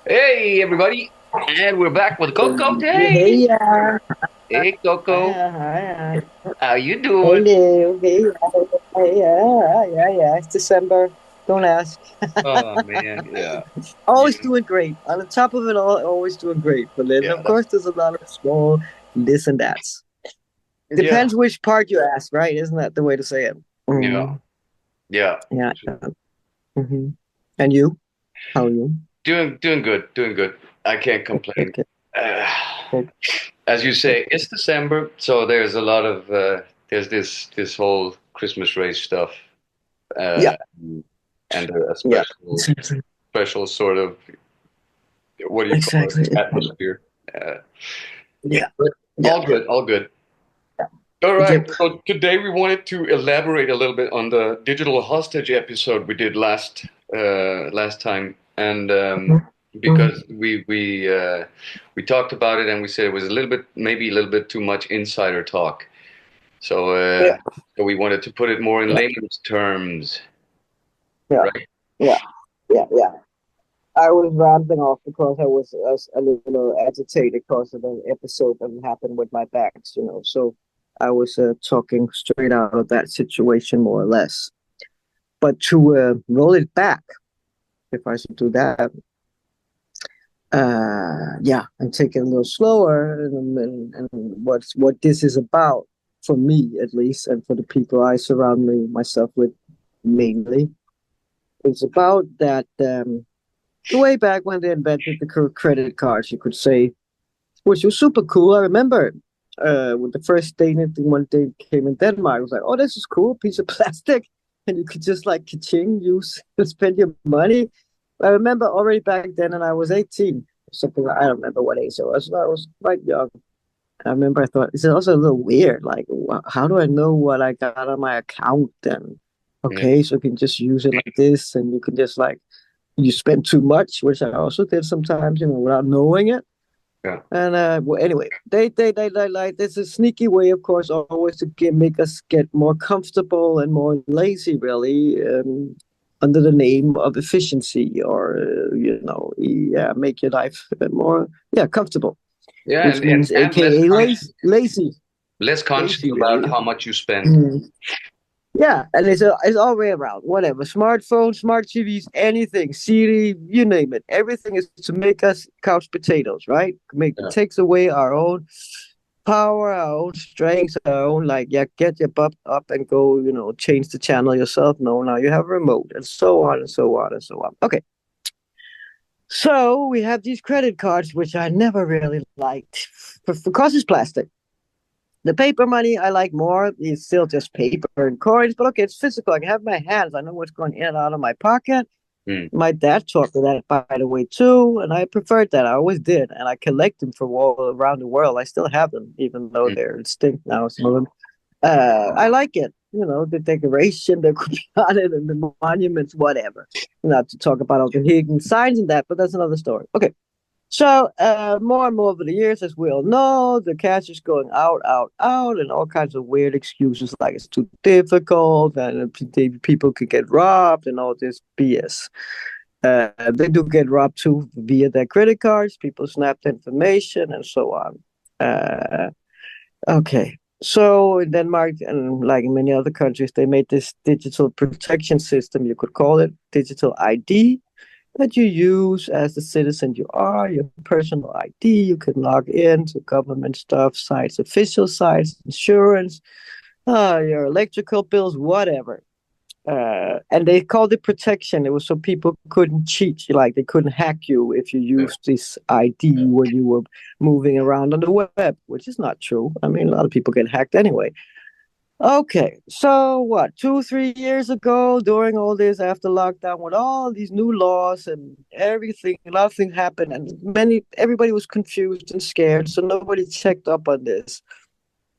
Hey, everybody, and we're back with Coco Hey, Tapes. Hey, Coco, hi. how you doing? Hello. Hey, yeah. It's December. Don't ask. Oh man, yeah, Always yeah, doing great. On the top of it all, always doing great. But then, yeah, of course, there's a lot of small this and that's. yeah, Depends which part you ask, right? Isn't that the way to say it? yeah, yeah. Yeah. hmm And you? How are you? Doing good, doing good. I can't complain. Okay. Uh, Okay. as you say, it's December, so there's a lot of there's this whole Christmas race stuff, uh, Yeah. and a Yeah. special sort of what do you call it Exactly. atmosphere. Uh, yeah, Yeah. but Yeah. all good, all good. All right. Yep. So today we wanted to elaborate a little bit on the digital hostage episode we did last time, and because we talked about it and we said it was a little bit maybe a little bit too much insider talk. So Yeah. so we wanted to put it more in Yeah. layman's terms, Yeah. right? Yeah. Yeah. I was rambling off because I was a little agitated because of the episode that happened with my backs. So I was talking straight out of that situation, more or less. But to roll it back, if I should do that, yeah, and take it a little slower, and what this is about for me at least, and for the people I surround myself with mainly, it's about that. Way back when they invented the credit cards, you could say, which was super cool. I remember when the first day one day came in Denmark, I was like, "Oh, this is cool, piece of plastic," and you could just like ka-ching, use and spend your money. I remember already back then, and I was 18, something I don't remember what age I was. I was quite young. I remember I thought it's also a little weird. Like, how do I know what I got on my account? Then, Yeah, okay, so you can just use it like this, and you can just like you spend too much, which I also did sometimes, without knowing it. yeah, And well, anyway, they like there's a sneaky way, of course, always to make us get more comfortable and more lazy, really, under the name of efficiency, or yeah, make your life a bit more, yeah, comfortable, yeah, which means and less AKA conscious, less conscious lazy, about really. how much you spend. Mm. Yeah, and it's all the way around. Whatever, smartphone, smart TVs, anything, CD, you name it. Everything is to make us couch potatoes, right? Make Yeah, takes away our own power, our own strength, our own like, yeah, get your butt up and go, change the channel yourself. No, now you have a remote, and so on and so on and so on. Okay, so we have these credit cards, which I never really liked because it's plastic. The paper money I like more. It's still just paper and coins, but okay, it's physical. I can have my hands. I know what's going in and out of my pocket. mm, My dad taught me that, by the way, too, and I preferred that. I always did, and I collect them from all around the world. I still have them, even though mm. they're extinct now. Some of them. I like it. The decoration, the could be on it, and the monuments, whatever. Not to talk about all the hidden signs and that, but that's another story. Okay. So more and more over the years, as we all know, the cash is going out, and all kinds of weird excuses like it's too difficult and people could get robbed and all this BS. They do get robbed too via their credit cards. People snap the information and so on. Okay. So in Denmark and like in many other countries, they made this digital protection system, you could call it digital ID, that you use as the citizen you are, your personal ID. You can log in to government stuff, sites, official sites, insurance, your electrical bills, whatever. And they called it protection. It was so people couldn't cheat, like they couldn't hack you if you Yeah. used this ID when you were moving around on the web, which is not true. I mean, a lot of people get hacked anyway. Okay, so what, 2, 3 years ago, during all this after lockdown, with all these new laws and everything, a lot of things happened, and everybody was confused and scared, so nobody checked up on this.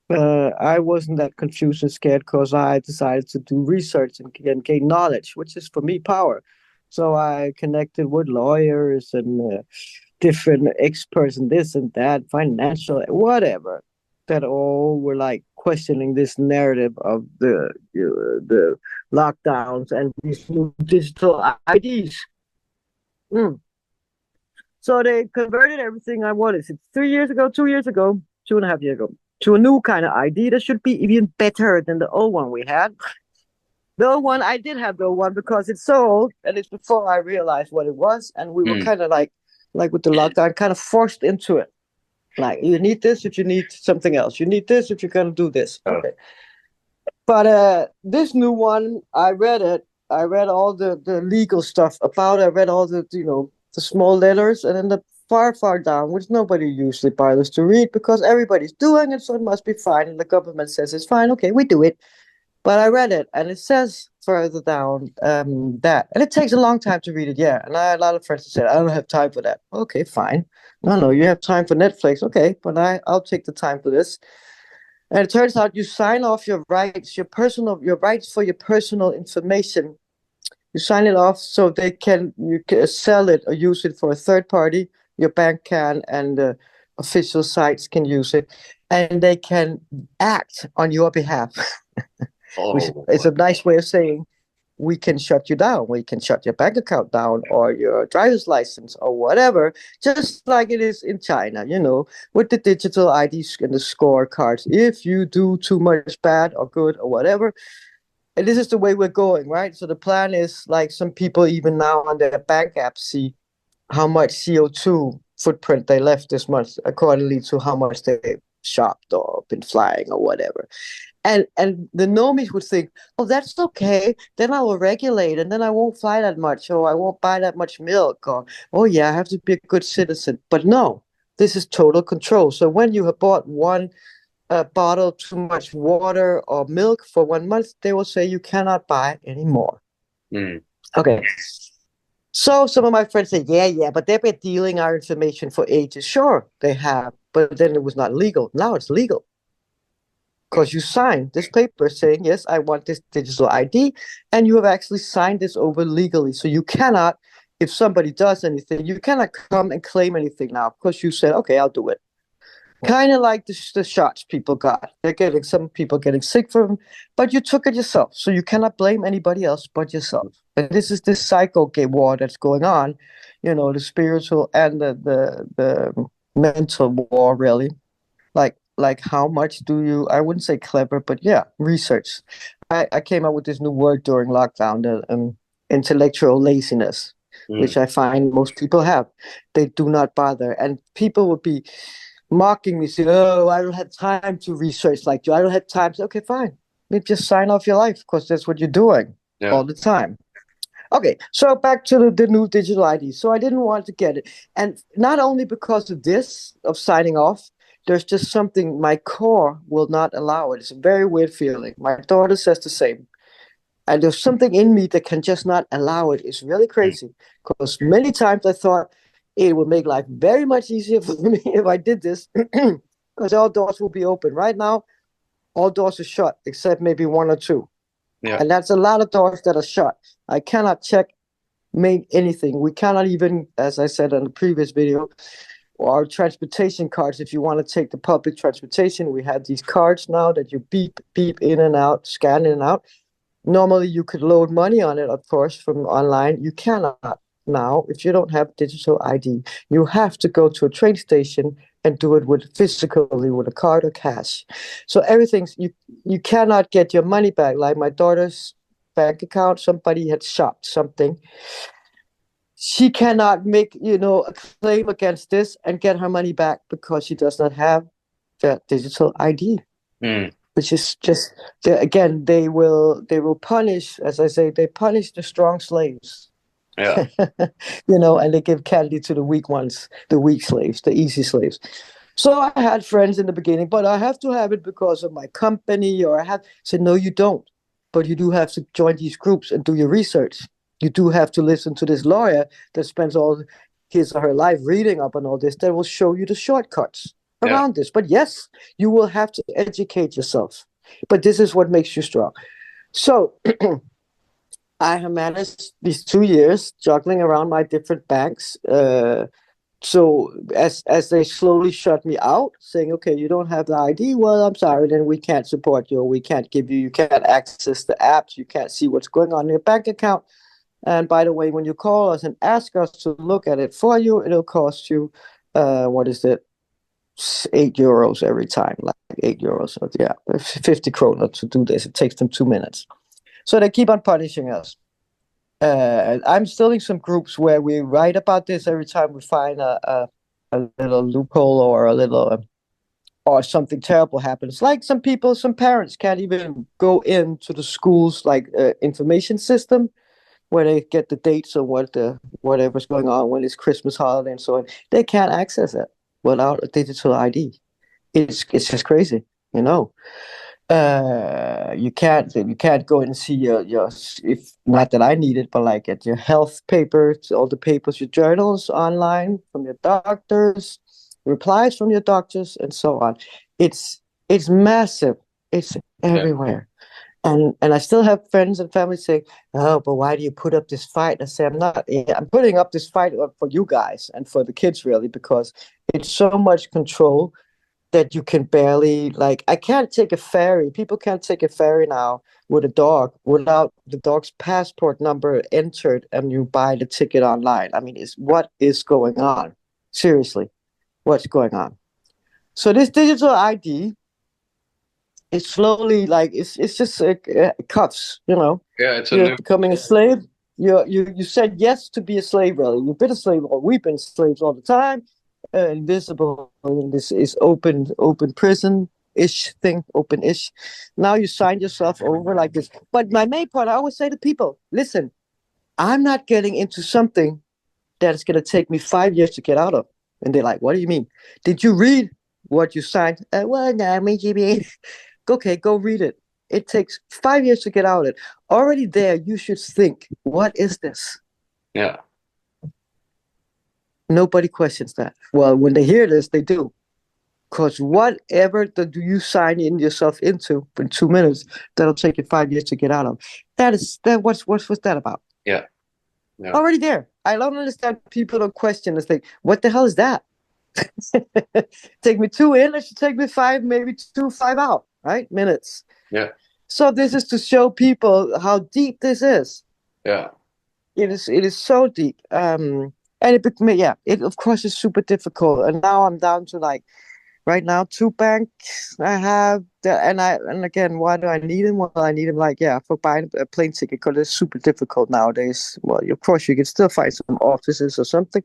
I wasn't that confused and scared because I decided to do research and gain knowledge, which is for me power. So I connected with lawyers and different experts in this and that, financial, whatever, that all were like questioning this narrative of the lockdowns and these new digital IDs. Mm. So they converted everything I wanted. It's 3 years ago, 2 years ago, 2.5 years ago, to a new kind of ID that should be even better than the old one we had. The old one, I did have the old one because it's so old and it's before I realized what it was. And we were Mm. kind of like with the lockdown, kind of forced into it. Like, you need this if you need something else. You need this if you're going to do this. Oh. Okay. But this new one, I read it. I read all the legal stuff about it. I read all the small letters, and then the far down, which nobody usually bothers to read because everybody's doing it, so it must be fine. And the government says it's fine. Okay, we do it. But I read it, and it says further down that, and it takes a long time to read it. Yeah, and I had a lot of friends that said I don't have time for that. Okay, fine. No, you have time for Netflix. Okay, but I'll take the time for this. And it turns out you sign off your rights, your rights for your personal information. You sign it off so you can sell it or use it for a third party. Your bank can, and official sites can use it, and they can act on your behalf. Which Oh. is a nice way of saying we can shut you down. We can shut your bank account down or your driver's license or whatever, just like it is in China, with the digital IDs and the scorecards. If you do too much bad or good or whatever, and this is the way we're going, right? So the plan is like some people even now on their bank app see how much CO2 footprint they left this month accordingly to how much they shopped or been flying or whatever. And the normies would think, oh, that's okay. Then I will regulate, and then I won't fly that much, or I won't buy that much milk, or oh yeah, I have to be a good citizen. But no, this is total control. So when you have bought one bottle too much water or milk for 1 month, they will say you cannot buy anymore. Mm. Okay. So some of my friends say, yeah, but they've been dealing our information for ages. Sure, they have, but then it was not legal. Now it's legal. Because you signed this paper saying, yes, I want this digital ID, and you have actually signed this over legally. So you cannot, if somebody does anything, you cannot come and claim anything now because you said, okay, I'll do it. Kind of like the shots people got. Some people getting sick from them, but you took it yourself. So you cannot blame anybody else but yourself. And this is this psycho game war that's going on, the spiritual and the mental war, really. Like how much do you, I wouldn't say clever, but yeah, research. I came up with this new word during lockdown, intellectual laziness, which I find most people have. They do not bother. And people would be mocking me, saying, oh, I don't have time to research like you. I don't have time. Okay, fine. Maybe just sign off your life because that's what you're doing all the time. Okay, so back to the new digital ID. So I didn't want to get it. And not only because of this, of signing off, there's just something my core will not allow it. It's a very weird feeling. My daughter says the same. And there's something in me that can just not allow it. It's really crazy. Because many times I thought it would make life very much easier for me if I did this. Because all doors will be open. Right now, all doors are shut, except maybe one or two. Yeah. And that's a lot of doors that are shut. I cannot check anything. We cannot even, as I said in the previous video, our transportation cards, if you want to take the public transportation, we have these cards now that you beep in and out, scan in and out. Normally you could load money on it, of course, from online. You cannot now if you don't have digital ID. You have to go to a train station and do it physically with a card or cash. So everything's, you cannot get your money back. Like my daughter's bank account, somebody had shopped something. She cannot make, a claim against this and get her money back because she does not have the digital ID. Which is just, again, they will punish, as I say, they punish the strong slaves. Yeah. And they give candy to the weak ones, the weak slaves, the easy slaves. So I had friends in the beginning, but I have to have it because of my company, or I said, no, you don't. But you do have to join these groups and do your research. You do have to listen to this lawyer that spends all his or her life reading up on all this, that will show you the shortcuts around this. But yes, you will have to educate yourself. But this is what makes you strong. So I have managed these 2 years juggling around my different banks. So as they slowly shut me out, saying, okay, you don't have the ID, well, I'm sorry, then we can't support you. We can't give you, you can't access the apps. You can't see what's going on in your bank account. And by the way, when you call us and ask us to look at it for you, it'll cost you, what is it, €8 every time, like €8. So yeah, 50 kroner to do this. It takes them 2 minutes. So they keep on punishing us. I'm still in some groups where we write about this every time we find a little loophole or a little or something terrible happens. Like some people, some parents can't even go into the school's like information system where they get the dates of whatever's going on when it's Christmas holiday and so on. They can't access it without a digital ID. It's just crazy, you know. You can't go and see your if not that I need it, but like get your health papers, all the papers, your journals online from your doctors, replies from your doctors, and so on. It's massive. It's Yeah. everywhere. And I still have friends and family saying, "Oh, but why do you put up this fight?" I say, "I'm not. I'm putting up this fight for you guys and for the kids, really, because it's so much control that you can barely like. I can't take a ferry. People can't take a ferry now with a dog without the dog's passport number entered, and you buy the ticket online. I mean, what is going on? Seriously, what's going on? So this digital ID it's slowly like it's just cuffs, you know. Yeah, it's a You're new. becoming a slave. You said yes to be a slave, really. You've been a slave, or we've been slaves all the time. Invisible in this is open prison ish thing, open ish. Now you signed yourself over like this. But my main point, I always say to people, listen, I'm not getting into something that is going to take me 5 years to get out of. And they're like, what do you mean? Did you read what you signed? Well, no, I mean, okay, go read it. It takes 5 years to get out of it. Already there, you should think, what is this? Yeah. Nobody questions that. Well, when they hear this, they do. Because whatever do you sign in yourself into in 2 minutes, that'll take you 5 years to get out of. What's that about? Yeah. Yeah. Already there. I don't understand people don't question this thing. What the hell is that? Take me two in, it should take me five, maybe two, five out, right? Minutes. Yeah. So this is to show people how deep this is. Yeah. It is so deep. And it of course is super difficult. And now I'm down to like right now 2 banks I have and again, why do I need them? Well, I need them like for buying a plane ticket because it's super difficult nowadays. Well, of course you can still find some offices or something.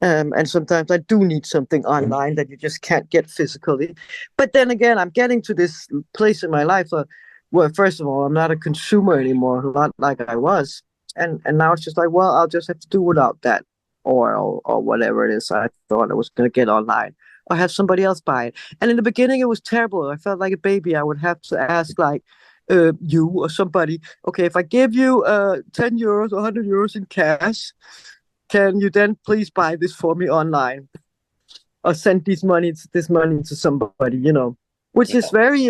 And sometimes I do need something online that you just can't get physically. But then again, I'm getting to this place in my life where, first of all, I'm not a consumer anymore, not like I was. And now it's just like, well, I'll just have to do without that or whatever it is I thought I was going to get online or have somebody else buy it. And in the beginning, it was terrible. I felt like a baby. I would have to ask, like, you or somebody, okay, if I give you €10 or €100 in cash, can you then please buy this for me online or send this money to somebody, which is very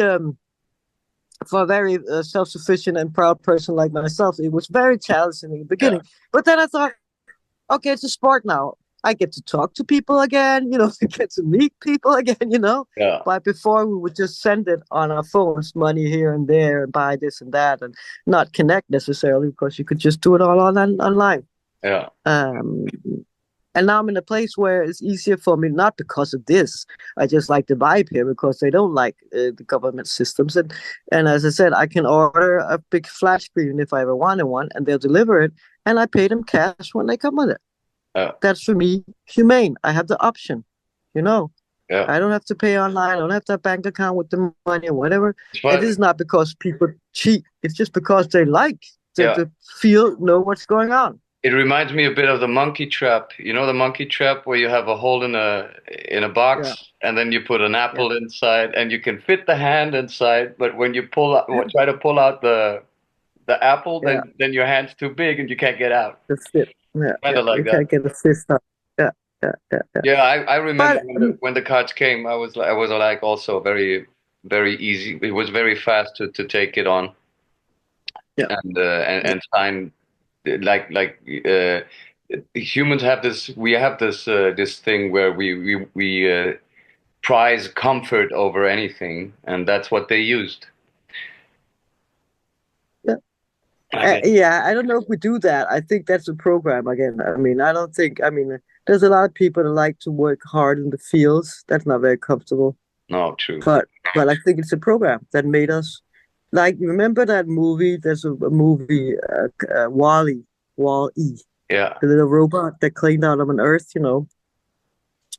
for a very self-sufficient and proud person like myself, it was very challenging in the Yeah. beginning. But then I thought, okay, it's a sport now. I get to talk to people again, I get to meet people again. Yeah. But before we would just send it on our phones, money here and there, and buy this and that, and not connect necessarily because you could just do it all online. Yeah. Um, and now I'm in a place where it's easier for me, not because of this. I just like the vibe here because they don't like the government systems. And as I said, I can order a big flat screen if I ever wanted one, and they'll deliver it. And I pay them cash when they come with it. Yeah. That's for me humane. I have the option, you know. Yeah. I don't have to pay online. I don't have to have a bank account with the money or whatever. And But this is not because people cheat. It's just because they like yeah, to know what's going on. it reminds me a bit of the monkey trap. You know the monkey trap where you have a hole in a Yeah, box and then you put an yeah, apple inside and you can fit the hand inside, but when you pull out, try to pull out the apple, yeah. then your hand's too big and you can't get out. That's it. Yeah, Kind yeah. of like You that. can't get a fist up. Yeah, yeah, yeah, yeah. Yeah, I remember But when the cards came, I was like also very very easy. It was very fast to take it on yeah, and sign like humans have this we have this thing where we prize comfort over anything, and that's what they used. yeah. I mean, Yeah, I don't know if we do that. I think that's a program again. I mean, I don't think, I mean, there's a lot of people that like to work hard in the fields. That's not very comfortable. no, true. But I think it's a program that made us like, you remember that movie? There's a movie, Wall-E, Wall-E, Yeah, the little robot that cleaned out of an Earth,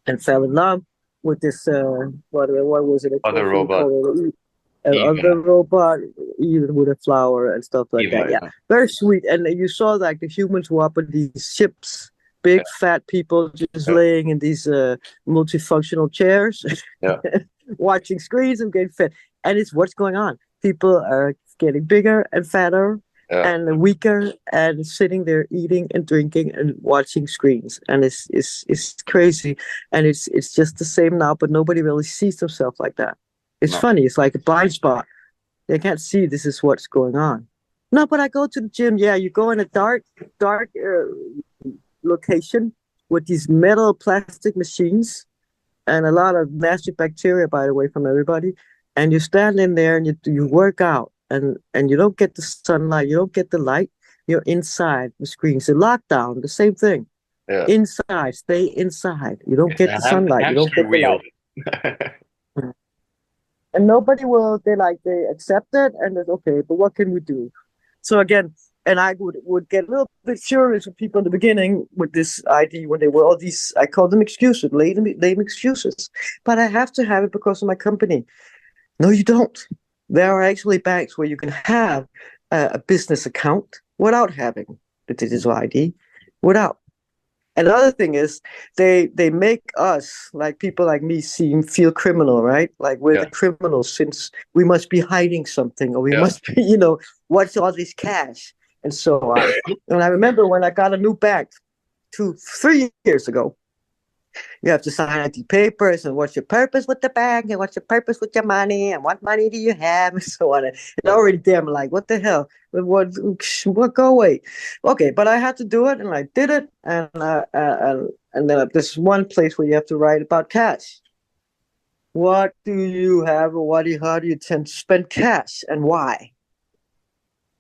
and fell in love with this, what was it? I other think robot, called other Eva, robot, even with a flower and stuff like that. Eva. Yeah, Yeah, very sweet. And you saw like the humans were up in these ships, big fat people just yeah, laying in these multifunctional chairs, yeah, watching screens and getting fed. And it's what's going on. People are getting bigger and fatter yeah. and weaker and sitting there eating and drinking and watching screens. And it's crazy. And it's just the same now, but nobody really sees themselves like that. It's No, funny. It's like a blind spot. They can't see this is what's going on. No, but I go to the gym. Yeah, you go in a dark location with these metal plastic machines and a lot of nasty bacteria, by the way, from everybody. And you stand in there and you work out, and you don't get the sunlight, you don't get the light. You're inside the screens. The lockdown, the same thing. yeah. Inside, stay inside. You don't It's get a the sunlight, you don't hamster get the wheel. light. And nobody will, they accept it and it's okay, but what can we do? So again, and I would get a little bit furious with people in the beginning with this idea when they were all these, I call them excuses, lame excuses, but I have to have it because of my company. No, you don't. There are actually banks where you can have a business account without having the digital ID, without. Another thing is they make us, like people like me, feel criminal, right? Like we're the Yeah, criminals since we must be hiding something, or we yeah, must be, what's all this cash and so on. And I remember when I got a new bank 3 years ago, you have to sign the papers and what's your purpose with the bank and what's your purpose with your money and what money do you have and so on. And already there, I'm like, what the hell? What go away? Okay, but I had to do it and I did it. And then there's one place where you have to write about cash. What do you have or how do you tend to spend cash and why?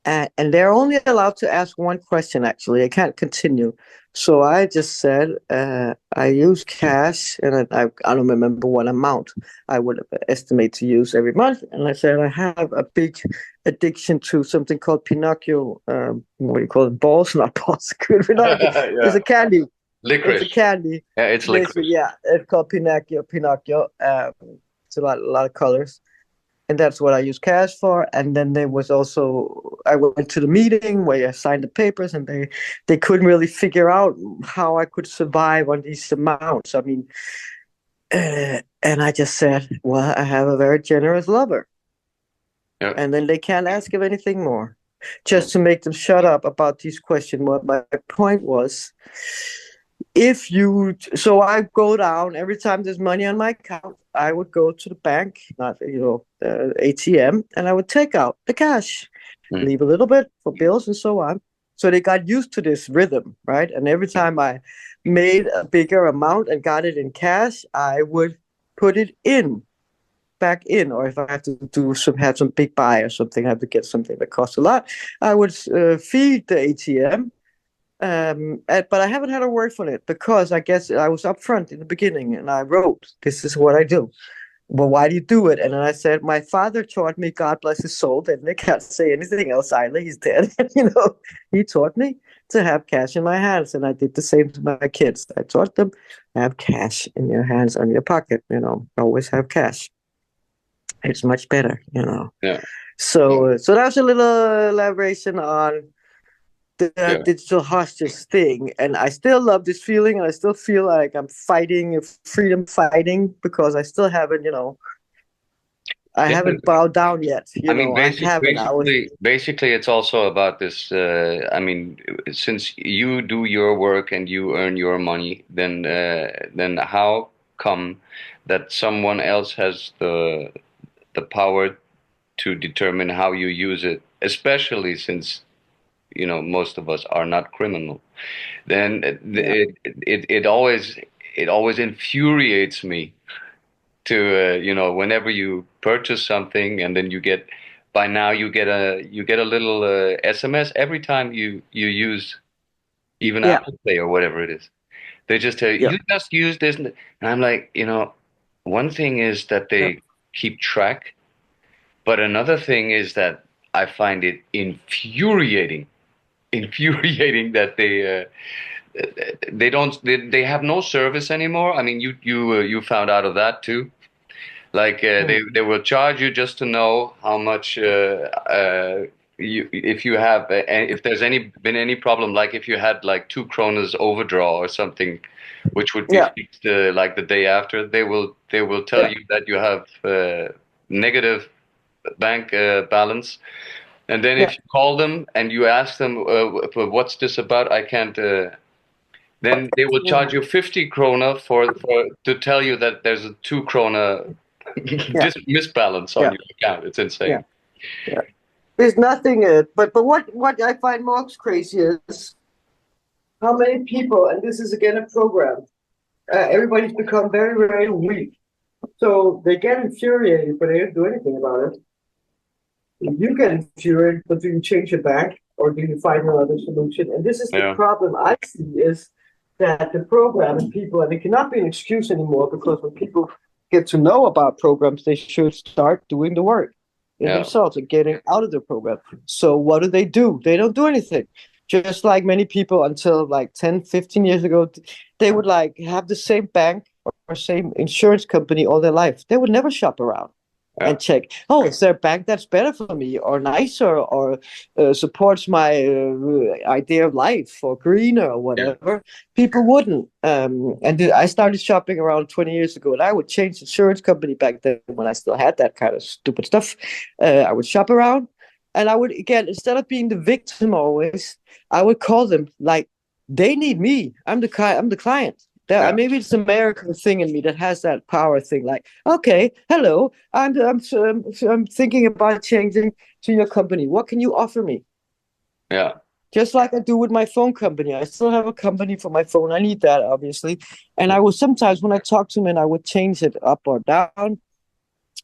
And they're only allowed to ask one question, actually. I can't continue. So I just said, I use cash, and I don't remember what amount I would estimate to use every month. And I said, I have a big addiction to something called Pinocchio. What do you call it? Balls? Not balls. It's yeah. a candy. It's a Licorice. candy. Yeah, it's Basically, licorice. yeah. It's called Pinocchio. Pinocchio. It's a lot of colors, and that's what I use cash for. And then there was also I went to the meeting where I signed the papers, and they couldn't really figure out how I could survive on these amounts. I mean, and I just said, well, I have a very generous lover, Yeah. and then they can't ask of anything more, just to make them shut up about these questions. What my point was, if you so I go down every time there's money on my account, I would go to the bank, not ATM, and I would take out the cash, Mm. leave a little bit for bills and so on. So they got used to this rhythm, right? And every time I made a bigger amount and got it in cash, I would put it in back in, or if I have to have some big buy or something, I have to get something that costs a lot, I would feed the ATM. But I haven't had a word for it because I guess I was upfront in the beginning and I wrote, this is what I do. Well, why do you do it? And then I said, my father taught me, God bless his soul, and I can't say anything else either. He's dead. He taught me to have cash in my hands. And I did the same to my kids. I taught them, have cash in your hands, on your pocket, always have cash. It's much better. Yeah. So that was a little elaboration on the Yeah. digital hostage thing, and I still love this feeling, and I still feel like I'm fighting freedom, fighting because I still haven't, I haven't Definitely. bowed down yet. I mean, I haven't. I was. basically, it's also about this. I mean, since you do your work and you earn your money, then how come that someone else has the power to determine how you use it, especially since most of us are not criminal? Then Yeah. it always infuriates me to whenever you purchase something and then you get by now you get a little SMS every time you use even Yeah. Apple Pay or whatever it is. They just tell you, Yeah. you just use this, and I'm like, one thing is that Yeah. they keep track, but another thing is that I find it infuriating that they don't they have no service anymore. I mean, you found out of that too. Like they Mhm. will charge you just to know how much if you have if there's been any problem, like if you had like 2 kronas overdraw or something, which would be Yeah. fixed like the day after, they will tell Yeah. you that you have negative bank balance, and then Yeah. if you call them and you ask them what's this about, I can't. Then they will charge Mhm. you 50 krona for to tell you that there's a 2 krona Yeah. misbalance on Yeah. your account. It's Yeah. insane. Yeah. There's nothing, but what I find most crazy is how many people, and this is again a program. Everybody's become very, very weak, so they get infuriated, but they don't do anything about it. You get infuriated, but do you change your bank or do you find another solution? And this is the Yeah, problem I see is that the program and people, and it cannot be an excuse anymore because when people get to know about programs, they should start doing the work in yeah, themselves and getting out of the program. So what do? They don't do anything. Just like many people until like 10, 15 years ago, they would like have the same bank or same insurance company all their life. They would never shop around yeah, and check, oh, is there a bank that's better for me or nicer or supports my idea of life or greener or yeah, whatever? People wouldn't. I started shopping around 20 years ago, and I would change insurance company back then when I still had that kind of stupid stuff. I would shop around, and I would, again, instead of being the victim always, I would call them like, they need me. I'm the client. yeah, Maybe it's an American thing in me that has that power thing. Like, okay, hello, I'm thinking about changing to your company. What can you offer me? yeah, Just like I do with my phone company. I still have a company for my phone. I need that, obviously. And I was sometimes when I talk to them, and I would change it up or down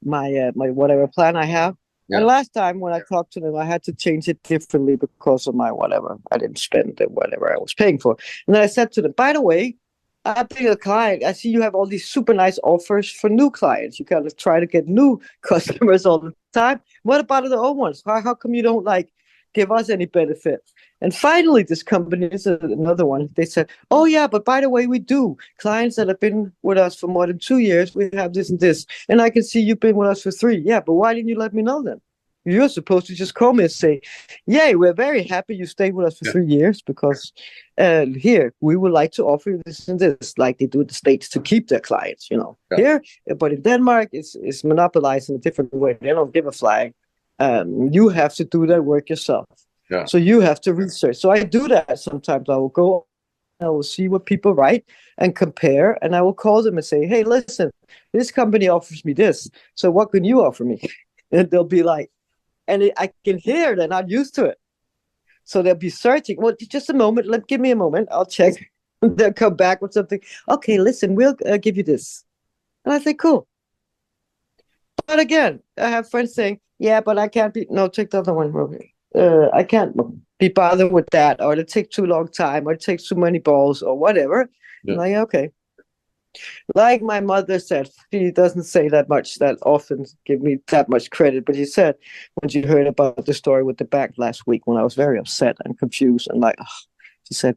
my whatever plan I have. And yeah, last time when I talked to them, I had to change it differently because of my whatever. I didn't spend the whatever I was paying for. And then I said to them, by the way, I've been a client. I see you have all these super nice offers for new clients. You kind of try to get new customers all the time. What about the old ones? How come you don't like give us any benefit? And finally, this company is another one. They said, oh, yeah, but by the way, we do. Clients that have been with us for more than 2 years, we have this and this. And I can see you've been with us for 3. Yeah, but why didn't you let me know then? You're supposed to just call me and say, yay, we're very happy you stayed with us for yeah, 3 years because here we would like to offer you this and this, like they do in the States to keep their clients, yeah, Here, but in Denmark, it's monopolized in a different way. They don't give a flag. You have to do that work yourself. yeah, So you have to research. So I do that sometimes. I will go, I will see what people write and compare, and I will call them and say, hey, listen, this company offers me this. So what can you offer me? And they'll be like, I can hear they're not used to it. So they'll be searching. Well, just a moment. Give me a moment. I'll check. They'll come back with something. Okay, listen, we'll give you this. And I say, cool. But again, I have friends saying, yeah, but I can't be. No, take the other one. Okay. I can't be bothered with that, or it takes too long time, or it takes too many balls, or whatever. I'm yeah, like, okay. Like my mother said, she doesn't say that much, that often give me that much credit, but she said when she heard about the story with the bank last week, when I was very upset and confused and like, oh, she said,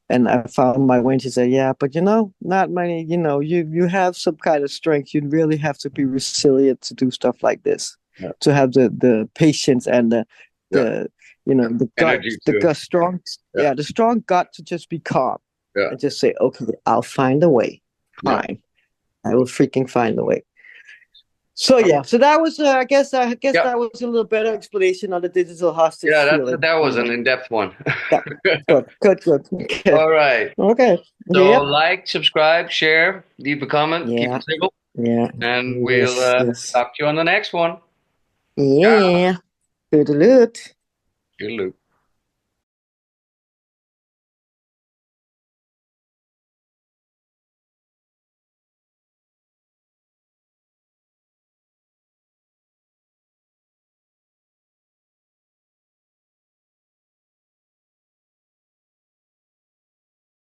and I found my way. And she said, yeah, but not many. You have some kind of strength. You really have to be resilient to do stuff like this, yeah, to have the patience and yeah. the the gut, Energy too. strong, Yeah, the strong gut to just be calm yeah, and just say, okay, I'll find a way. yeah. Fine, I will freaking find a way. So yeah, so that was I guess Yeah, that was a little better explanation on the digital hostage yeah. feeling. That was an in-depth one. Yeah, good. Okay, All right. okay, So yep, like, subscribe, share, leave a comment, keep yeah, it civil, yeah, and we'll yes, talk to you on the next one. yeah. Good loot. Good luck.